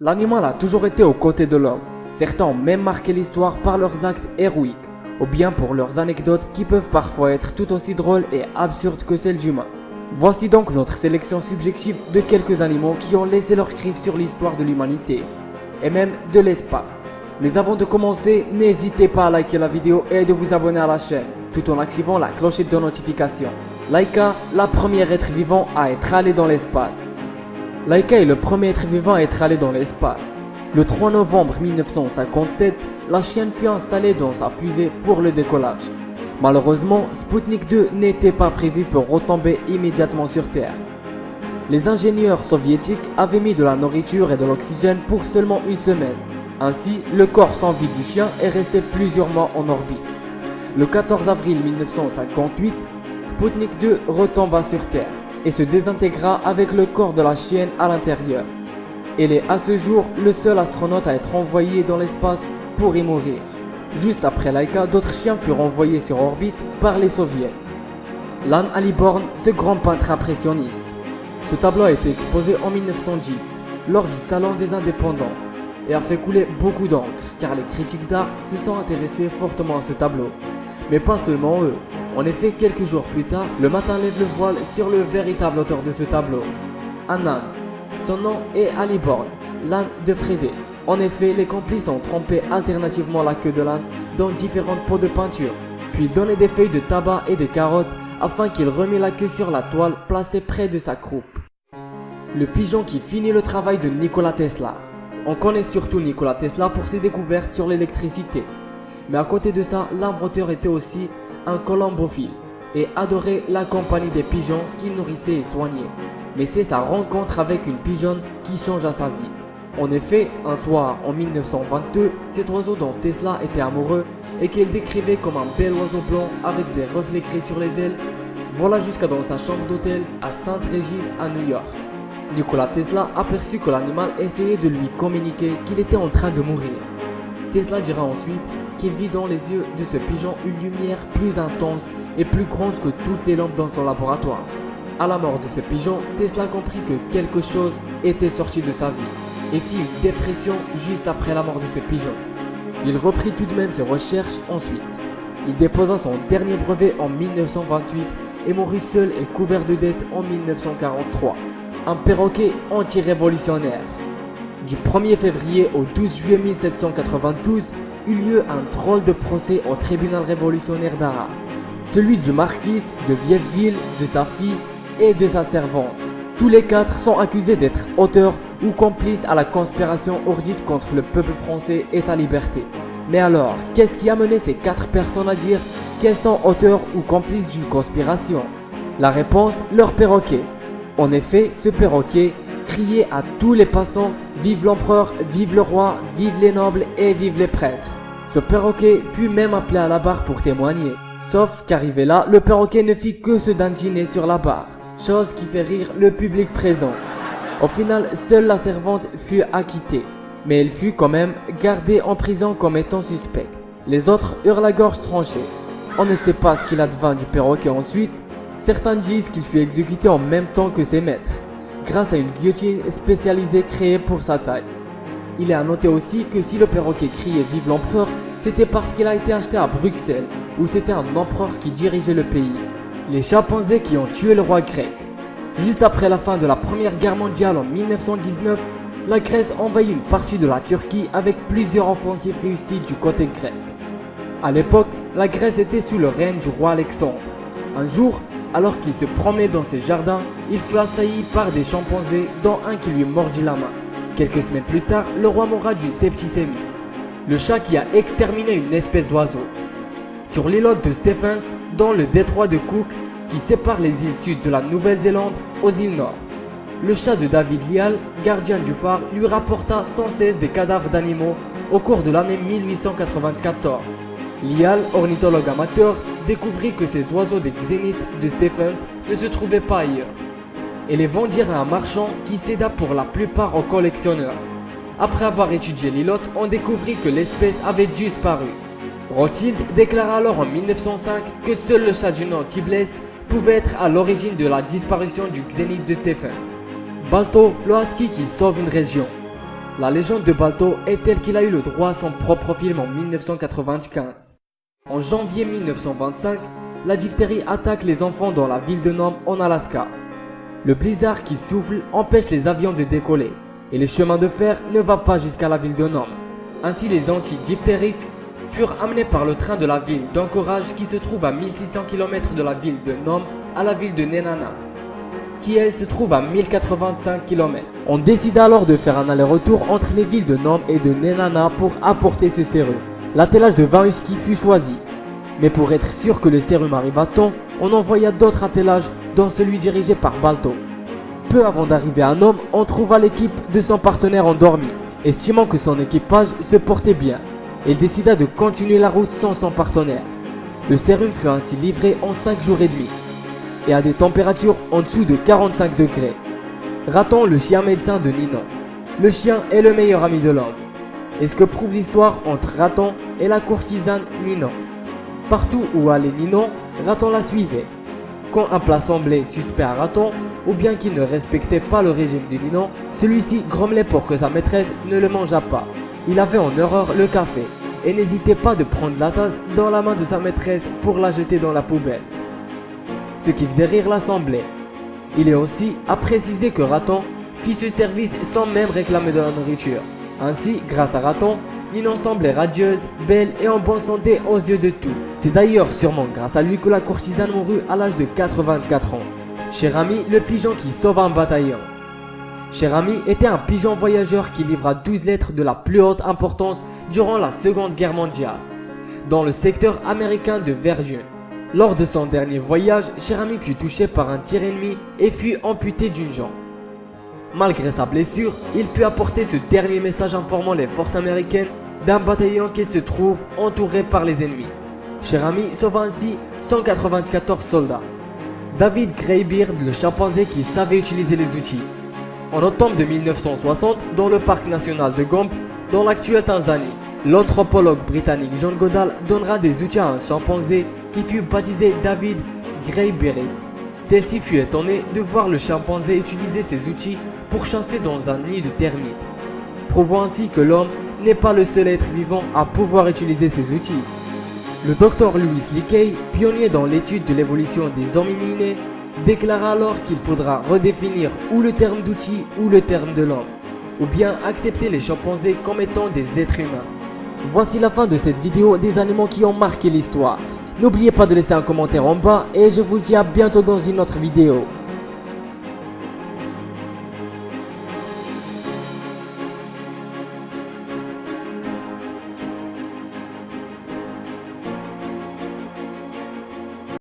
L'animal a toujours été aux côtés de l'homme. Certains ont même marqué l'histoire par leurs actes héroïques, ou bien pour leurs anecdotes qui peuvent parfois être tout aussi drôles et absurdes que celles d'humains. Voici donc notre sélection subjective de quelques animaux qui ont laissé leur griffe sur l'histoire de l'humanité, et même de l'espace. Mais avant de commencer, n'hésitez pas à liker la vidéo et de vous abonner à la chaîne, tout en activant la clochette de notification. Laika, la première être vivant à être allé dans l'espace. Laika est le premier être vivant à être allé dans l'espace. Le 3 novembre 1957, la chienne fut installée dans sa fusée pour le décollage. Malheureusement, Sputnik 2 n'était pas prévu pour retomber immédiatement sur Terre. Les ingénieurs soviétiques avaient mis de la nourriture et de l'oxygène pour seulement une semaine. Ainsi, le corps sans vie du chien est resté plusieurs mois en orbite. Le 14 avril 1958, Sputnik 2 retomba sur Terre et se désintégra avec le corps de la chienne à l'intérieur. Elle est à ce jour le seul astronaute à être envoyé dans l'espace pour y mourir. Juste après Laika, d'autres chiens furent envoyés sur orbite par les soviets. Ian Aliborn, ce grand peintre impressionniste. Ce tableau a été exposé en 1910 lors du Salon des Indépendants et a fait couler beaucoup d'encre car les critiques d'art se sont intéressés fortement à ce tableau. Mais pas seulement eux. En effet, quelques jours plus tard, le Matin lève le voile sur le véritable auteur de ce tableau, un âne. Son nom est Aliborn, l'âne de Frédé. En effet, les complices ont trempé alternativement la queue de l'âne dans différentes pots de peinture, puis donné des feuilles de tabac et des carottes afin qu'il remît la queue sur la toile placée près de sa croupe. Le pigeon qui finit le travail de Nikola Tesla. On connaît surtout Nikola Tesla pour ses découvertes sur l'électricité. Mais à côté de ça, l'inventeur était aussi un colombophile et adorait la compagnie des pigeons qu'il nourrissait et soignait. Mais c'est sa rencontre avec une pigeonne qui changea sa vie. En effet, un soir en 1922, cet oiseau dont Tesla était amoureux et qu'il décrivait comme un bel oiseau blanc avec des reflets gris sur les ailes, vola jusqu'à dans sa chambre d'hôtel à Saint-Régis à New York. Nikola Tesla aperçut que l'animal essayait de lui communiquer qu'il était en train de mourir. Tesla dira ensuite qu'il vit dans les yeux de ce pigeon une lumière plus intense et plus grande que toutes les lampes dans son laboratoire. À la mort de ce pigeon, Tesla comprit que quelque chose était sorti de sa vie et fit une dépression juste après la mort de ce pigeon. Il reprit tout de même ses recherches ensuite. Il déposa son dernier brevet en 1928 et mourut seul et couvert de dettes en 1943. Un perroquet anti-révolutionnaire. Du 1er février au 12 juillet 1792 eut lieu un drôle de procès au tribunal révolutionnaire d'Arras. Celui du marquis de Vieville, de sa fille et de sa servante. Tous les quatre sont accusés d'être auteurs ou complices à la conspiration ourdite contre le peuple français et sa liberté. Mais alors, qu'est-ce qui a mené ces quatre personnes à dire qu'elles sont auteurs ou complices d'une conspiration? La réponse, leur perroquet. En effet, ce perroquet criait à tous les passants « Vive l'empereur, vive le roi, vive les nobles et vive les prêtres ». Ce perroquet fut même appelé à la barre pour témoigner. Sauf qu'arrivé là, le perroquet ne fit que se dandiner sur la barre, chose qui fait rire le public présent. Au final, seule la servante fut acquittée, mais elle fut quand même gardée en prison comme étant suspecte. Les autres eurent la gorge tranchée. On ne sait pas ce qu'il advint du perroquet ensuite. Certains disent qu'il fut exécuté en même temps que ses maîtres, grâce à une guillotine spécialisée créée pour sa taille. Il est à noter aussi que si le perroquet criait « Vive l'empereur », c'était parce qu'il a été acheté à Bruxelles, où c'était un empereur qui dirigeait le pays. Les chimpanzés qui ont tué le roi grec. Juste après la fin de la Première Guerre mondiale en 1919, la Grèce envahit une partie de la Turquie avec plusieurs offensives réussies du côté grec. À l'époque, la Grèce était sous le règne du roi Alexandre. Un jour, alors qu'il se promenait dans ses jardins, il fut assailli par des chimpanzés, dont un qui lui mordit la main. Quelques semaines plus tard, le roi mourra d'une septicémie, le chat qui a exterminé une espèce d'oiseau. Sur l'îlot de Stephens, dans le détroit de Cook, qui sépare les îles sud de la Nouvelle-Zélande aux îles nord. Le chat de David Lyall, gardien du phare, lui rapporta sans cesse des cadavres d'animaux au cours de l'année 1894. Lyall, ornithologue amateur, découvrit que ces oiseaux des zéniths de Stephens ne se trouvaient pas ailleurs, et les vendirent à un marchand qui céda pour la plupart aux collectionneurs. Après avoir étudié l'îlot, on découvrit que l'espèce avait disparu. Rothschild déclara alors en 1905 que seul le chat du nom Tibbles pouvait être à l'origine de la disparition du zénith de Stephens. Balto, le husky qui sauve une région. La légende de Balto est telle qu'il a eu le droit à son propre film en 1995. En janvier 1925, la diphtérie attaque les enfants dans la ville de Nome en Alaska. Le blizzard qui souffle empêche les avions de décoller et le chemin de fer ne va pas jusqu'à la ville de Nome. Ainsi, les antidiphtériques furent amenés par le train de la ville d'Anchorage qui se trouve à 1600 km de la ville de Nome à la ville de Nenana, qui elle se trouve à 1085 km. On décida alors de faire un aller-retour entre les villes de Nome et de Nenana pour apporter ce sérum. L'attelage de 20 huskies fut choisi, mais pour être sûr que le sérum arrive à temps, on envoya d'autres attellages dont celui dirigé par Balto. Peu avant d'arriver à Nome, on trouva l'équipe de son partenaire endormi. Estimant que son équipage se portait bien, il décida de continuer la route sans son partenaire. Le sérum fut ainsi livré en 5 jours et demi et à des températures en dessous de 45 degrés. Raton, le chien médecin de Ninon. Le chien est le meilleur ami de l'homme. Et ce que prouve l'histoire entre Raton et la courtisane Ninon. Partout où allait Ninon, Raton la suivait. Quand un plat semblait suspect à Raton, ou bien qu'il ne respectait pas le régime de Ninon, celui-ci grommelait pour que sa maîtresse ne le mangeât pas. Il avait en horreur le café et n'hésitait pas de prendre la tasse dans la main de sa maîtresse pour la jeter dans la poubelle. Ce qui faisait rire l'assemblée. Il est aussi à préciser que Raton fit ce service sans même réclamer de la nourriture. Ainsi, grâce à Raton, Ninon semblait radieuse, belle et en bonne santé aux yeux de tous. C'est d'ailleurs sûrement grâce à lui que la courtisane mourut à l'âge de 84 ans. Cher Ami, le pigeon qui sauva un bataillon. Cher Ami était un pigeon voyageur qui livra 12 lettres de la plus haute importance durant la Seconde Guerre mondiale, dans le secteur américain de Virginie. Lors de son dernier voyage, Cher Ami fut touché par un tir ennemi et fut amputé d'une jambe. Malgré sa blessure, il put apporter ce dernier message informant les forces américaines d'un bataillon qui se trouve entouré par les ennemis. Cher Ami sauva ainsi 194 soldats. David Greybeard, le chimpanzé qui savait utiliser les outils. En octobre de 1960, dans le parc national de Gombe, dans l'actuelle Tanzanie, l'anthropologue britannique John Goodall donnera des outils à un chimpanzé qui fut baptisé David Greybeard. Celle-ci fut étonnée de voir le chimpanzé utiliser ces outils pour chasser dans un nid de termites, prouvant ainsi que l'homme n'est pas le seul être vivant à pouvoir utiliser ces outils. Le docteur Louis Leakey, pionnier dans l'étude de l'évolution des hominidés, déclara alors qu'il faudra redéfinir ou le terme d'outil ou le terme de l'homme, ou bien accepter les chimpanzés comme étant des êtres humains. Voici la fin de cette vidéo des animaux qui ont marqué l'histoire. N'oubliez pas de laisser un commentaire en bas et je vous dis à bientôt dans une autre vidéo.